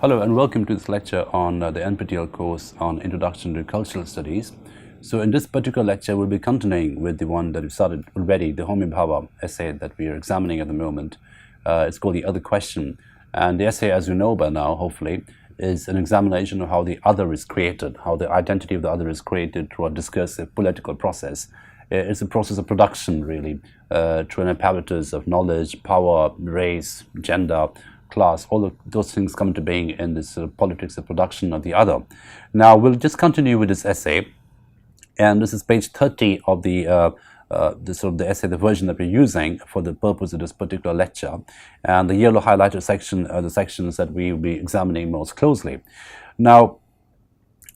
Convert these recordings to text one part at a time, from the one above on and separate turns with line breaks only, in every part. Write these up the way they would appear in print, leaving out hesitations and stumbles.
Hello and welcome to this lecture on the NPTEL course on Introduction to Cultural Studies. So in this particular lecture, we'll be continuing with the one that we started already, the Homi Bhabha essay that we are examining at the moment. It's called The Other Question. And the essay, as you know by now, hopefully, is an examination of how the other is created, how the identity of the other is created through a discursive political process. It's a process of production, really, through an apparatus of knowledge, power, race, gender, class, all of those things come into being in this politics of production of the other. Now, we'll just continue with this essay, and this is page 30 of the essay, the version that we're using for the purpose of this particular lecture. And the yellow highlighted section are the sections that we will be examining most closely. Now,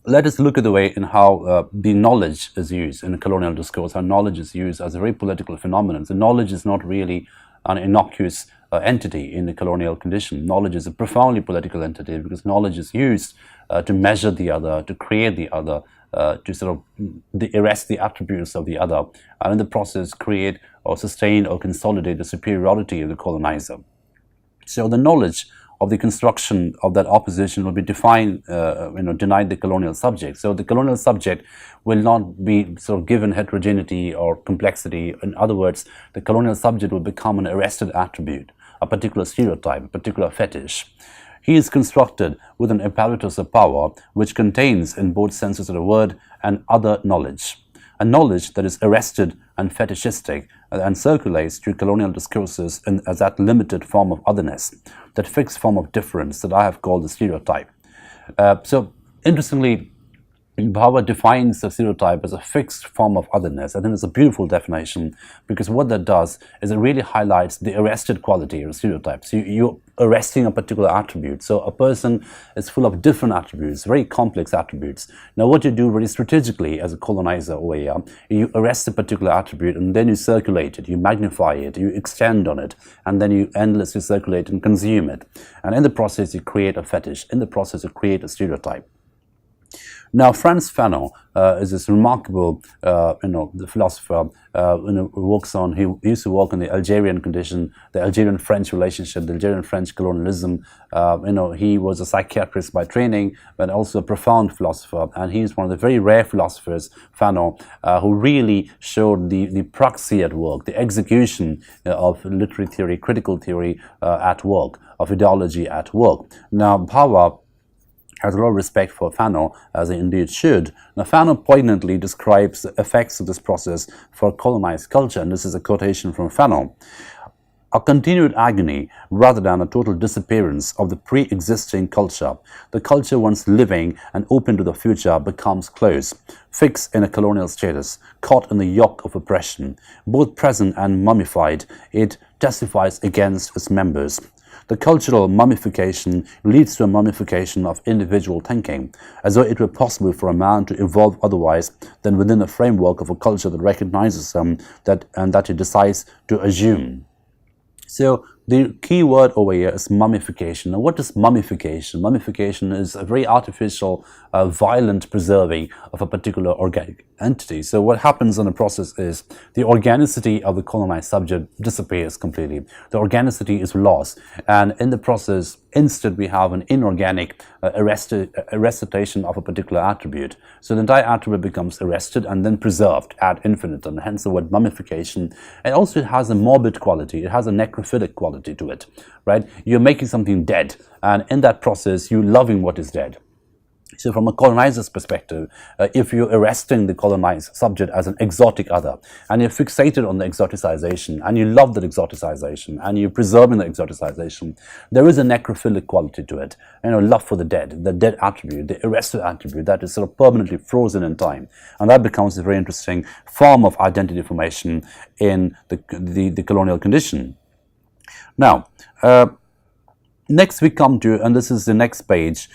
let us look at the way in how the knowledge is used in a colonial discourse. How knowledge is used as a very political phenomenon. So knowledge is not really an innocuous entity in the colonial condition. Knowledge is a profoundly political entity because knowledge is used to measure the other, to create the other, to sort of arrest the attributes of the other, and in the process create or sustain or consolidate the superiority of the colonizer. So the knowledge of the construction of that opposition will be defined, denied the colonial subject. So the colonial subject will not be sort of given heterogeneity or complexity. In other words, the colonial subject will become an arrested attribute, a particular stereotype, a particular fetish. He is constructed with an apparatus of power which contains, in both senses of the word, an other knowledge. A knowledge that is arrested and fetishistic and circulates through colonial discourses as that limited form of otherness, that fixed form of difference that I have called the stereotype. So, interestingly, Bhabha defines the stereotype as a fixed form of otherness. I think it's a beautiful definition because what that does is it really highlights the arrested quality of stereotypes. You're arresting a particular attribute. So a person is full of different attributes, very complex attributes. Now what you do very strategically as a colonizer over here, you arrest a particular attribute and then you circulate it, you magnify it, you extend on it, and then you endlessly circulate and consume it. And in the process you create a fetish. In the process you create a stereotype. Now, Frantz Fanon is this remarkable, the philosopher who works on. He used to work on the Algerian condition, the Algerian-French relationship, the Algerian-French colonialism. He was a psychiatrist by training, but also a profound philosopher. And he is one of the very rare philosophers, Fanon, who really showed the praxis at work, the execution of literary theory, critical theory at work, of ideology at work. Now, Bhabha has a lot of respect for Fanon, as he indeed should. Now, Fanon poignantly describes the effects of this process for colonized culture, and this is a quotation from Fanon. A continued agony rather than a total disappearance of the pre-existing culture. The culture once living and open to the future becomes closed, fixed in a colonial status, caught in the yoke of oppression. Both present and mummified, it testifies against its members. The cultural mummification leads to a mummification of individual thinking, as though it were possible for a man to evolve otherwise than within the framework of a culture that recognizes them and that he decides to assume. So the key word over here is mummification. Now, what is mummification? Mummification is a very artificial, violent preserving of a particular organic entity. So what happens in the process is the organicity of the colonized subject disappears completely. The organicity is lost, and in the process, instead we have an inorganic arrestation of a particular attribute. So the entire attribute becomes arrested and then preserved ad infinitum, hence the word mummification. And also it has a morbid quality, it has a necrophilic quality to it, right? You're making something dead, and in that process you're loving what is dead. So from a colonizer's perspective, if you're arresting the colonized subject as an exotic other, and you're fixated on the exoticization, and you love that exoticization, and you're preserving the exoticization, there is a necrophilic quality to it. Love for the dead attribute, the arrested attribute that is sort of permanently frozen in time. And that becomes a very interesting form of identity formation in the colonial condition. Now, next we come to, and this is the next page,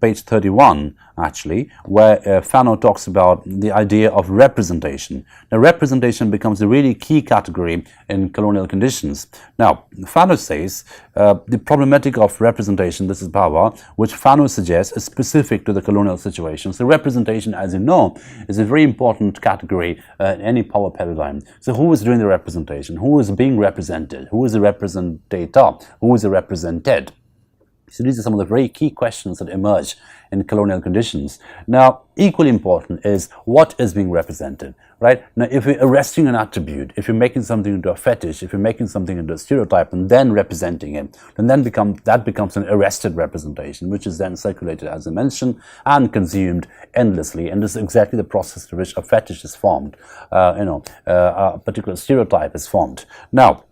page 31 actually, where Fanon talks about the idea of representation. Now, representation becomes a really key category in colonial conditions. Now, Fanon says the problematic of representation, this is Bhabha, which Fanon suggests is specific to the colonial situation. So representation, as you know, is a very important category in any power paradigm. So who is doing the representation? Who is being represented? Who is the representator? Who is the represented? So these are some of the very key questions that emerge in colonial conditions. Now, equally important is what is being represented, right? Now, if you're arresting an attribute, if you're making something into a fetish, if you're making something into a stereotype and then representing it, then that becomes an arrested representation, which is then circulated, as I mentioned, and consumed endlessly. And this is exactly the process through which a fetish is formed, a particular stereotype is formed. Now,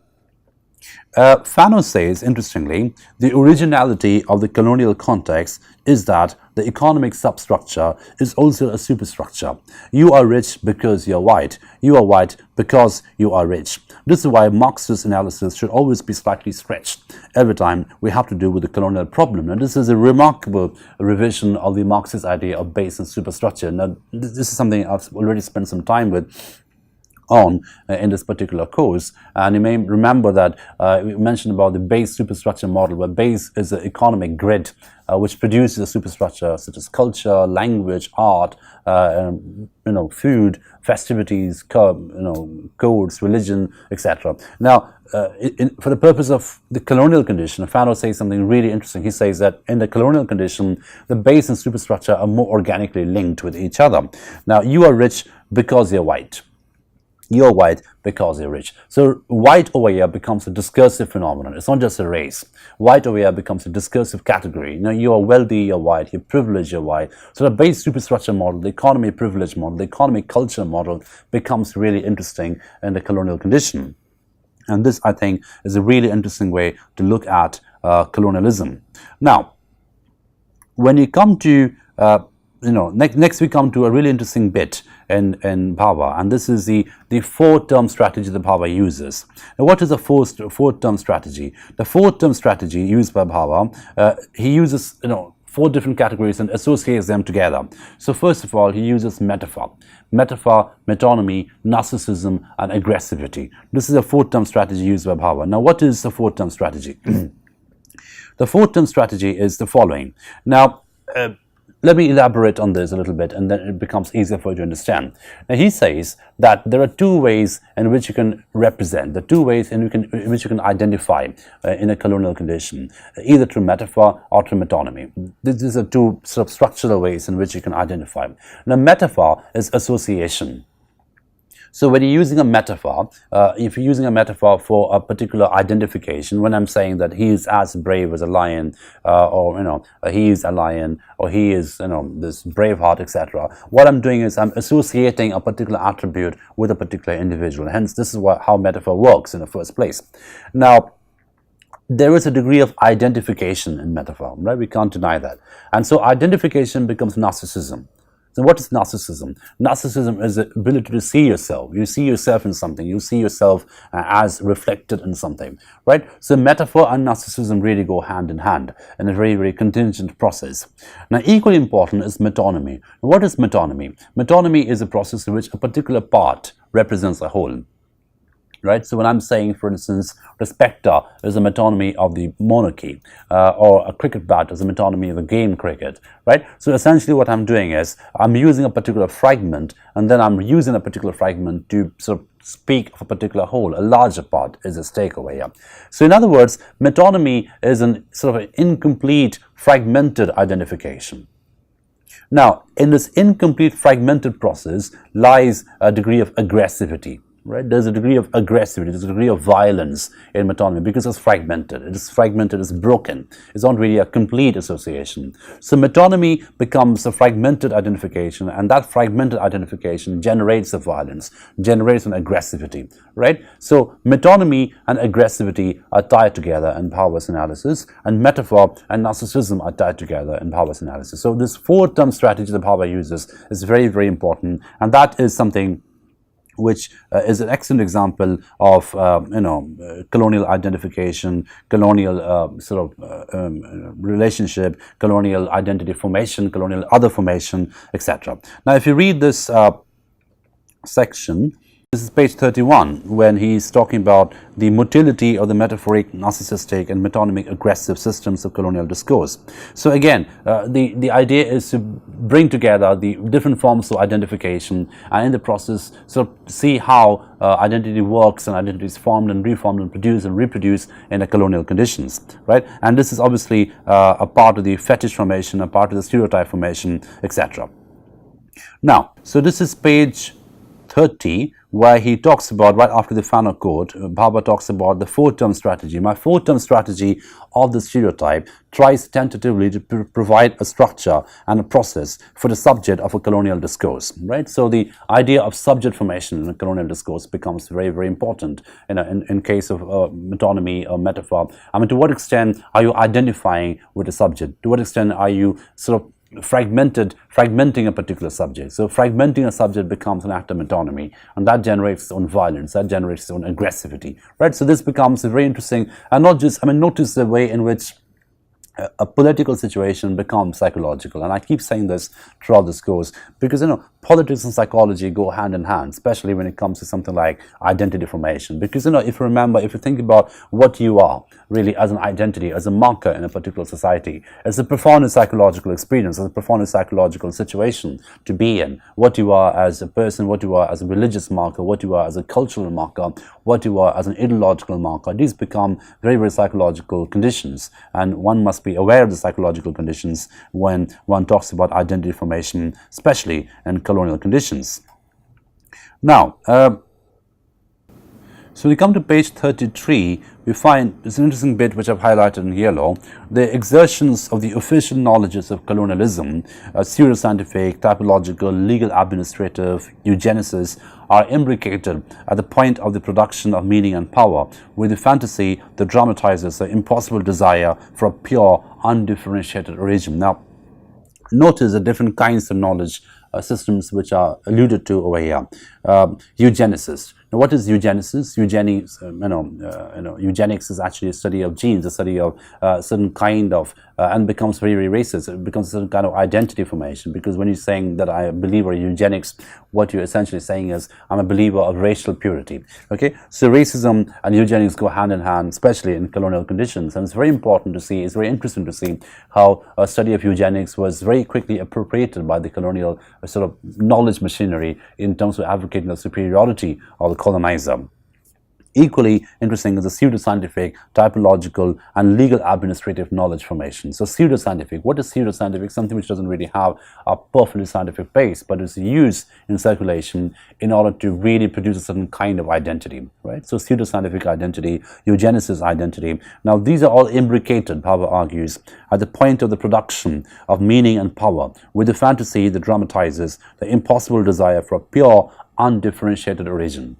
Fano says, interestingly, the originality of the colonial context is that the economic substructure is also a superstructure. You are rich because you're white. You are white because you are rich. This is why Marxist analysis should always be slightly stretched every time we have to do with the colonial problem. And this is a remarkable revision of the Marxist idea of base and superstructure. Now, this is something I've already spent some time with in this particular course, and you may remember that we mentioned about the base superstructure model, where base is an economic grid which produces a superstructure such as culture, language, art, food, festivities, codes, religion, etc. Now, for the purpose of the colonial condition, Fano says something really interesting. He says that in the colonial condition, the base and superstructure are more organically linked with each other. Now, you are rich because you're white. You're white because you're rich. So white over here becomes a discursive phenomenon. It's not just a race. White over here becomes a discursive category. You are wealthy, you're white. You're privileged, you're white. So the base superstructure model, the economy privilege model, the economy culture model becomes really interesting in the colonial condition. And this, I think, is a really interesting way to look at colonialism. Now, when you come to next we come to a really interesting bit in Bhabha, and this is the four-term strategy that Bhabha uses. Now, what is the four-term strategy? The four-term strategy used by Bhabha, he uses four different categories and associates them together. So first of all, he uses metaphor, metonymy, narcissism, and aggressivity. This is a four-term strategy used by Bhabha. Now, what is the four-term strategy? The four-term strategy is the following. Now, let me elaborate on this a little bit, and then it becomes easier for you to understand. Now, he says that there are two ways in which you can represent, the two ways in which you can identify in a colonial condition, either through metaphor or through metonymy. These are two sort of structural ways in which you can identify. Now, metaphor is association. So when you're using a metaphor, if you're using a metaphor for a particular identification, when I'm saying that he is as brave as a lion, or he is a lion, or he is this brave heart, etc., what I'm doing is I'm associating a particular attribute with a particular individual. Hence, this is how metaphor works in the first place. Now, there is a degree of identification in metaphor, right? We can't deny that. And so identification becomes narcissism. So what is narcissism? Narcissism is the ability to see yourself. You see yourself in something. You see yourself as reflected in something, right? So metaphor and narcissism really go hand in hand in a very, very contingent process. Now, equally important is metonymy. What is metonymy? Metonymy is a process in which a particular part represents a whole. Right? So when I'm saying, for instance, the spectre is a metonymy of the monarchy, or a cricket bat is a metonymy of the game cricket, right? So essentially what I'm doing is I'm using a particular fragment, and then I'm using a particular fragment to sort of speak of a particular whole. A larger part is a stake over here. So in other words, metonymy is an sort of an incomplete, fragmented identification. Now, in this incomplete, fragmented process lies a degree of aggressivity. Right? There's a degree of aggressivity, there's a degree of violence in metonymy because it's fragmented. It is fragmented, it's broken. It's not really a complete association. So metonymy becomes a fragmented identification, and that fragmented identification generates a violence, generates an aggressivity, right? So metonymy and aggressivity are tied together in Bhabha's analysis, and metaphor and narcissism are tied together in Bhabha's analysis. So this four-term strategy that Bhabha uses is very, very important, and that is something which is an excellent example of colonial identification, colonial relationship, colonial identity formation, colonial other formation, etc. Now, if you read this section, This is page 31, when he's talking about the motility of the metaphoric, narcissistic and metonymic aggressive systems of colonial discourse. So again, the idea is to bring together the different forms of identification, and in the process sort of see how identity works and identity is formed and reformed and produced and reproduced in the colonial conditions, right? And this is obviously a part of the fetish formation, a part of the stereotype formation, etc. Now, so this is page 30, where he talks about, right after the final quote, Bhabha talks about the four-term strategy. My four-term strategy of the stereotype tries tentatively to provide a structure and a process for the subject of a colonial discourse, right? So the idea of subject formation in a colonial discourse becomes very, very important in case of metonymy or metaphor. I mean, to what extent are you identifying with the subject? To what extent are you sort of fragmenting a particular subject? So fragmenting a subject becomes an act of metonymy, and that generates its own violence, that generates its own aggressivity, right? So this becomes very interesting, and not just, I mean, notice the way in which a political situation becomes psychological. And I keep saying this throughout this course because, politics and psychology go hand in hand, especially when it comes to something like identity formation. Because, if you remember, if you think about what you are really as an identity, as a marker in a particular society, as a profound psychological experience, as a profound psychological situation to be in, what you are as a person, what you are as a religious marker, what you are as a cultural marker, what you are as an ideological marker, these become very, very psychological conditions, and one must be aware of the psychological conditions when one talks about identity formation, especially in colonial conditions. Now, so we come to page 33, we find this interesting bit which I've highlighted in yellow. The exertions of the official knowledges of colonialism, pseudoscientific, typological, legal, administrative, eugenesis, are imbricated at the point of the production of meaning and power, with the fantasy that dramatizes the impossible desire for a pure, undifferentiated origin. Now, notice the different kinds of knowledge systems which are alluded to over here. Eugenesis. Now, what is eugenesis? Eugenics, eugenics is actually a study of genes, a study of certain kind of, and becomes very, very racist. It becomes a certain kind of identity formation, because when you're saying that I am a believer in eugenics, what you're essentially saying is I'm a believer of racial purity. Okay, so racism and eugenics go hand in hand, especially in colonial conditions, and it's very important to see. It's very interesting to see how a study of eugenics was very quickly appropriated by the colonial sort of knowledge machinery in terms of advocating the superiority of the colonizer. Equally interesting is the pseudoscientific, typological, and legal administrative knowledge formation. So pseudoscientific, what is pseudoscientific? Something which doesn't really have a perfectly scientific base, but is used in circulation in order to really produce a certain kind of identity, right? So pseudoscientific identity, eugenesis identity. Now these are all imbricated, Bhabha argues, at the point of the production of meaning and power, with the fantasy that dramatizes the impossible desire for a pure, undifferentiated origin.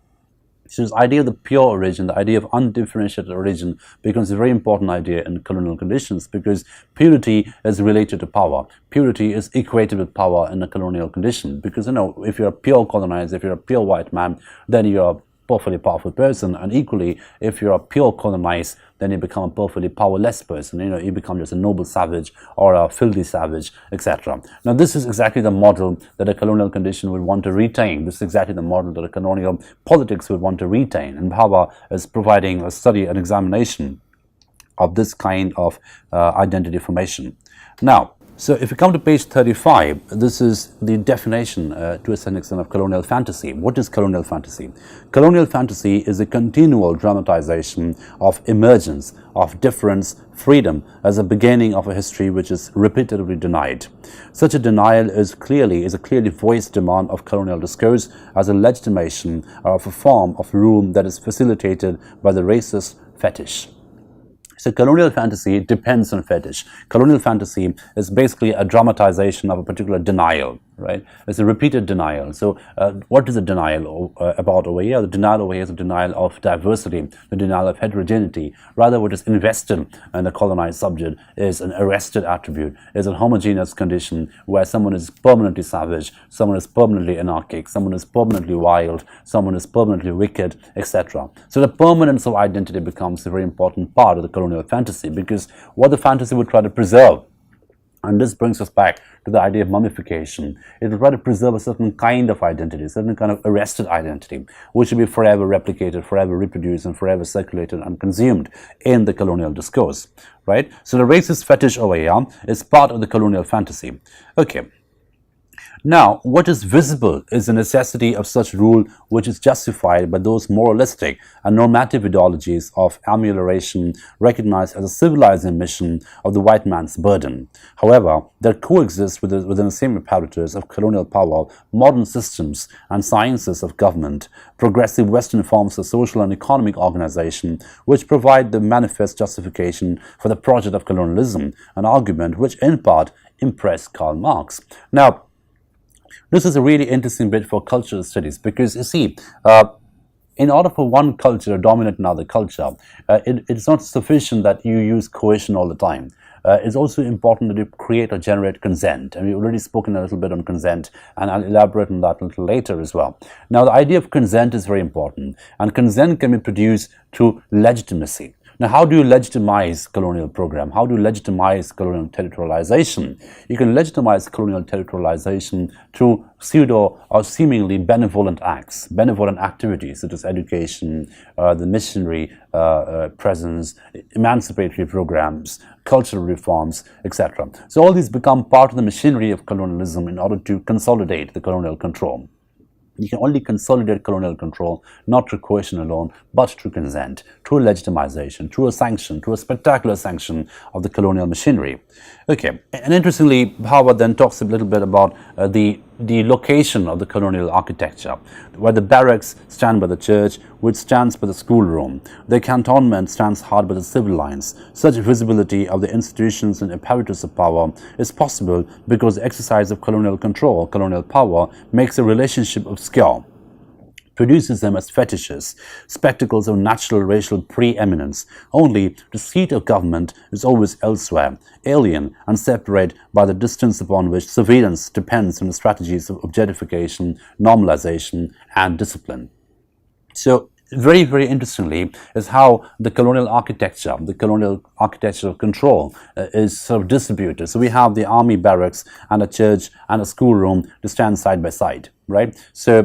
So this idea of the pure origin, the idea of undifferentiated origin, becomes a very important idea in colonial conditions, because purity is related to power. Purity is equated with power in a colonial condition, because if you're a pure colonizer, if you're a pure white man, then you're a perfectly powerful person, and equally, if you're a pure colonized, then you become a perfectly powerless person. You become just a noble savage or a filthy savage, etc. Now, this is exactly the model that a colonial condition would want to retain. This is exactly the model that a colonial politics would want to retain. And Bhabha is providing a study, an examination of this kind of identity formation. Now, so if you come to page 35, this is the definition to a certain extent of colonial fantasy. What is colonial fantasy? Colonial fantasy is a continual dramatization of emergence, of difference, freedom as a beginning of a history which is repeatedly denied. Such a denial is a clearly voiced demand of colonial discourse as a legitimation of a form of rule that is facilitated by the racist fetish. So colonial fantasy depends on fetish. Colonial fantasy is basically a dramatization of a particular denial, right? It's a repeated denial. So what is a denial about over here? The denial over here is a denial of diversity, the denial of heterogeneity. Rather, what is invested in the colonized subject is an arrested attribute, is a homogeneous condition where someone is permanently savage, someone is permanently anarchic, someone is permanently wild, someone is permanently wicked, etc. So the permanence of identity becomes a very important part of the colonial fantasy, because what the fantasy would try to preserve And this brings us back to the idea of mummification. It will try to preserve a certain kind of identity, a certain kind of arrested identity, which will be forever replicated, forever reproduced, and forever circulated and consumed in the colonial discourse, right? So the racist fetish over here is part of the colonial fantasy. Okay. Now, what is visible is the necessity of such rule, which is justified by those moralistic and normative ideologies of amelioration recognized as a civilizing mission of the white man's burden. However, there coexist within the same apparatus of colonial power modern systems and sciences of government, progressive Western forms of social and economic organization, which provide the manifest justification for the project of colonialism, an argument which in part impressed Karl Marx. Now, this is a really interesting bit for cultural studies because, you see, in order for one culture to dominate another culture, it's not sufficient that you use coercion all the time. It's also important that you create or generate consent. And we've already spoken a little bit on consent, and I'll elaborate on that a little later as well. Now, the idea of consent is very important, and consent can be produced through legitimacy. Now, how do you legitimize colonial program? How do you legitimize colonial territorialization? You can legitimize colonial territorialization through pseudo or seemingly benevolent acts, benevolent activities such as education, the missionary presence, emancipatory programs, cultural reforms, etc. So all these become part of the machinery of colonialism in order to consolidate the colonial control. You can only consolidate colonial control not through coercion alone, but through consent, through legitimization, through a sanction, through a spectacular sanction of the colonial machinery. Okay, and interestingly, Bhabha then talks a little bit about the location of the colonial architecture, where the barracks stand by the church, which stands by the schoolroom. The cantonment stands hard by the civil lines. Such visibility of the institutions and apparatus of power is possible because the exercise of colonial control, colonial power, makes a relationship obscure, produces them as fetishes, spectacles of natural racial preeminence. Only the seat of government is always elsewhere, alien and separate by the distance upon which surveillance depends on the strategies of objectification, normalization, and discipline. So, very, very interestingly is how the colonial architecture of control is sort of distributed. So we have the army barracks and a church and a schoolroom to stand side by side, right? So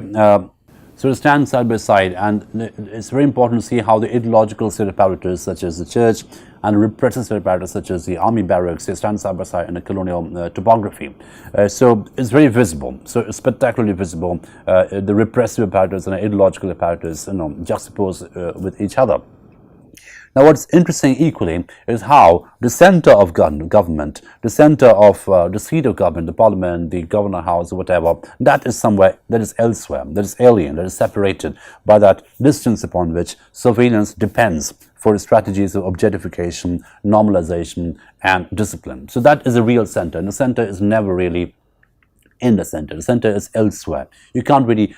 to stand side by side, and it's very important to see how the ideological state apparatus such as the church and repressive state apparatus such as the army barracks, they stand side by side in a colonial topography. So it's very visible, so it's spectacularly visible, the repressive apparatus and the ideological apparatus, juxtaposed with each other. Now, what's interesting equally is how the center of government, the center of the seat of government, the parliament, the governor house, or whatever, that is somewhere, that is elsewhere, that is alien, that is separated by that distance upon which surveillance depends for the strategies of objectification, normalization, and discipline. So that is a real center, and the center is never really in the center. The center is elsewhere. You can't really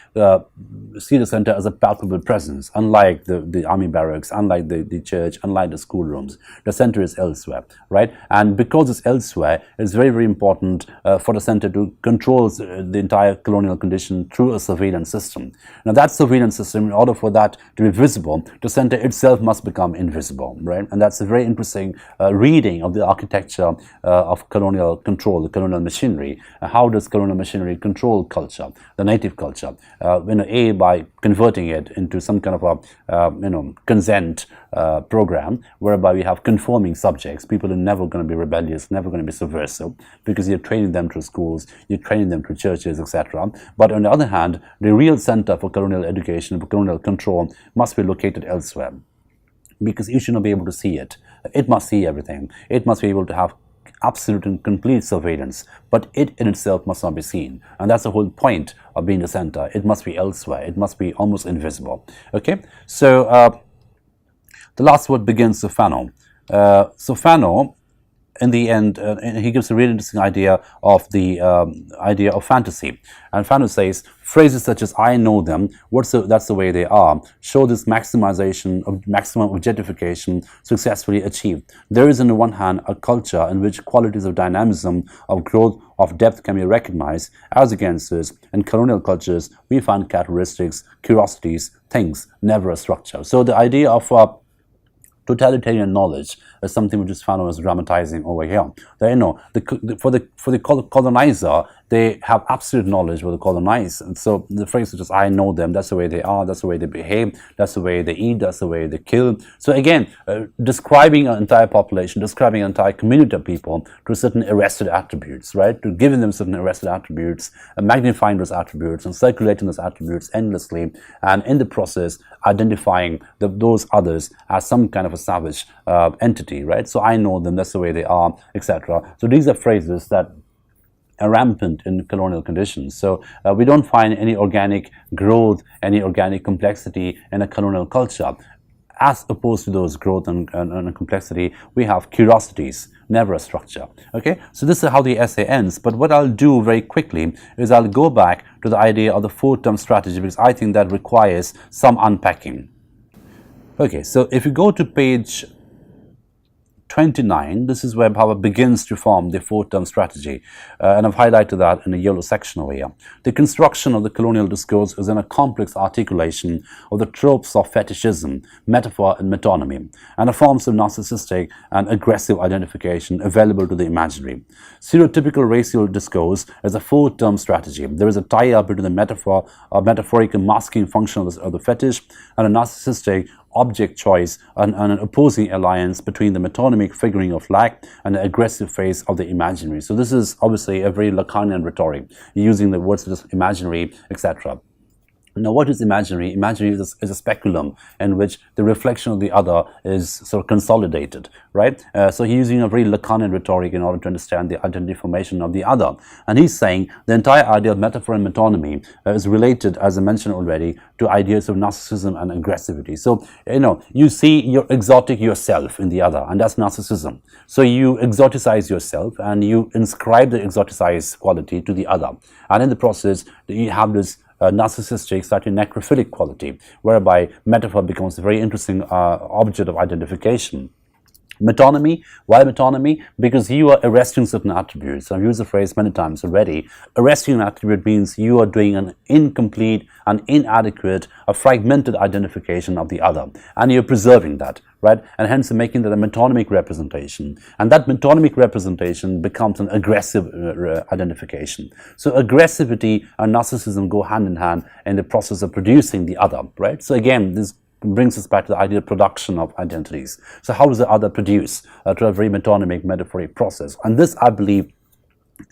see the center as a palpable presence, unlike the army barracks, unlike the church, unlike the schoolrooms. The center is elsewhere, right? And because it's elsewhere, it's very, very important for the center to control the entire colonial condition through a surveillance system. Now, that surveillance system, in order for that to be visible, the center itself must become invisible, right? And that's a very interesting reading of the architecture of colonial control, the colonial machinery. How does colonial machinery control culture, the native culture? By converting it into some kind of a consent program, whereby we have conforming subjects, people are never going to be rebellious, never going to be subversive, because you're training them through schools, you're training them through churches, etc. But on the other hand, the real center for colonial education, for colonial control, must be located elsewhere, because you should not be able to see it. It must see everything. It must be able to have absolute and complete surveillance, but it in itself must not be seen. And that's the whole point of being the center. It must be elsewhere. It must be almost invisible. Okay, so the last word begins with Fanon. So Fanon, in the end, he gives a really interesting idea of the idea of fantasy. And Fanon says, phrases such as "I know them," that's the way they are, show this maximization of maximum objectification successfully achieved. There is, on the one hand, a culture in which qualities of dynamism, of growth, of depth can be recognized. As against this, in colonial cultures, we find characteristics, curiosities, things, never a structure. So the idea of totalitarian knowledge is something which is found as dramatizing over here. For the colonizer, they have absolute knowledge of the colonized, and so the phrase is just "I know them." That's the way they are. That's the way they behave. That's the way they eat. That's the way they kill. So again, describing an entire population, describing an entire community of people to certain arrested attributes, right? To giving them certain arrested attributes, magnifying those attributes, and circulating those attributes endlessly, and in the process identifying those others as some kind of a savage entity, right? So I know them. That's the way they are, etc. So these are phrases that are rampant in colonial conditions. So we don't find any organic growth, any organic complexity in a colonial culture. As opposed to those growth and complexity, we have curiosities, never a structure. Okay, so this is how the essay ends. But what I'll do very quickly is I'll go back to the idea of the 4-term strategy, because I think that requires some unpacking. Okay, so if you go to page 29, this is where Bhabha begins to form the 4-term strategy, and I've highlighted that in the yellow section over here. The construction of the colonial discourse is in a complex articulation of the tropes of fetishism, metaphor and metonymy, and the forms of narcissistic and aggressive identification available to the imaginary. Stereotypical racial discourse is a 4-term strategy. There is a tie-up between the metaphor or metaphorical masking function of the fetish and a narcissistic object choice and an opposing alliance between the metonymic figuring of lack and the aggressive phase of the imaginary. So this is obviously a very Lacanian rhetoric, using the words such as imaginary, etc. Now, what is imaginary? Imaginary is a speculum in which the reflection of the other is sort of consolidated, right? So he's using a very Lacanian rhetoric in order to understand the identity formation of the other. And he's saying the entire idea of metaphor and metonymy is related, as I mentioned already, to ideas of narcissism and aggressivity. So, you see your exotic yourself in the other, and that's narcissism. So you exoticize yourself and you inscribe the exoticized quality to the other. And in the process, you have this narcissistic, slightly necrophilic quality, whereby metaphor becomes a very interesting object of identification. Metonymy. Why metonymy? Because you are arresting certain attributes. I've used the phrase many times already. Arresting an attribute means you are doing an incomplete, an inadequate, a fragmented identification of the other, and you're preserving that, right? And hence making that a metonymic representation. And that metonymic representation becomes an aggressive identification. So aggressivity and narcissism go hand in hand in the process of producing the other, right? So again, this brings us back to the idea of production of identities. So how does the other produce to a very metonymic, metaphoric process? And this, I believe,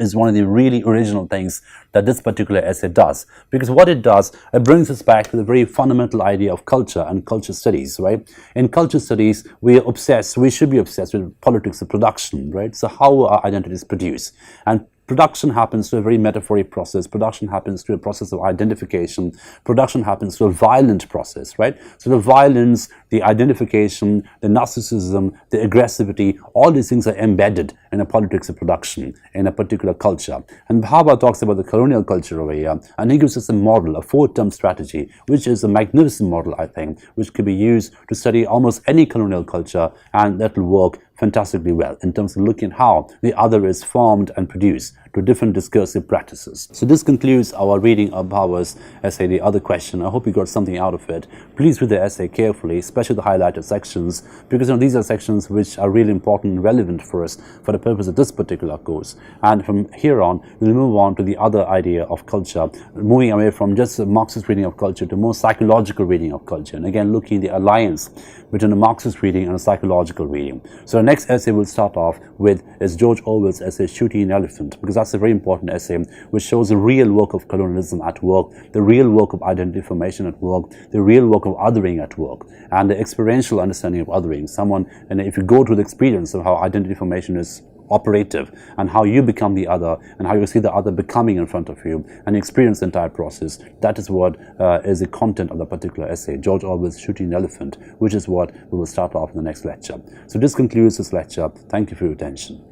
is one of the really original things that this particular essay does. Because what it does, it brings us back to the very fundamental idea of culture and culture studies, right? In culture studies, we should be obsessed with politics of production, right? So how are identities produced? And production happens through a very metaphoric process. Production happens through a process of identification. Production happens through a violent process, right? So the violence, the identification, the narcissism, the aggressivity, all these things are embedded in a politics of production in a particular culture. And Bhabha talks about the colonial culture over here, and he gives us a model, a 4-term strategy, which is a magnificent model, I think, which could be used to study almost any colonial culture, and that will work fantastically well in terms of looking at how the other is formed and produced to different discursive practices. So this concludes our reading of Bhabha's essay, The Other Question. I hope you got something out of it. Please read the essay carefully, especially the highlighted sections, because these are sections which are really important and relevant for us for the purpose of this particular course. And from here on, we'll move on to the other idea of culture, moving away from just a Marxist reading of culture to more psychological reading of culture. And again, looking at the alliance between a Marxist reading and a psychological reading. So the next essay we'll start off with is George Orwell's essay, Shooting an Elephant, because that's a very important essay which shows the real work of colonialism at work, the real work of identity formation at work, the real work of othering at work, and the experiential understanding of othering. And if you go to the experience of how identity formation is operative and how you become the other and how you see the other becoming in front of you and experience the entire process, that is what is the content of the particular essay, George Orwell's Shooting an Elephant, which is what we will start off in the next lecture. So this concludes this lecture. Thank you for your attention.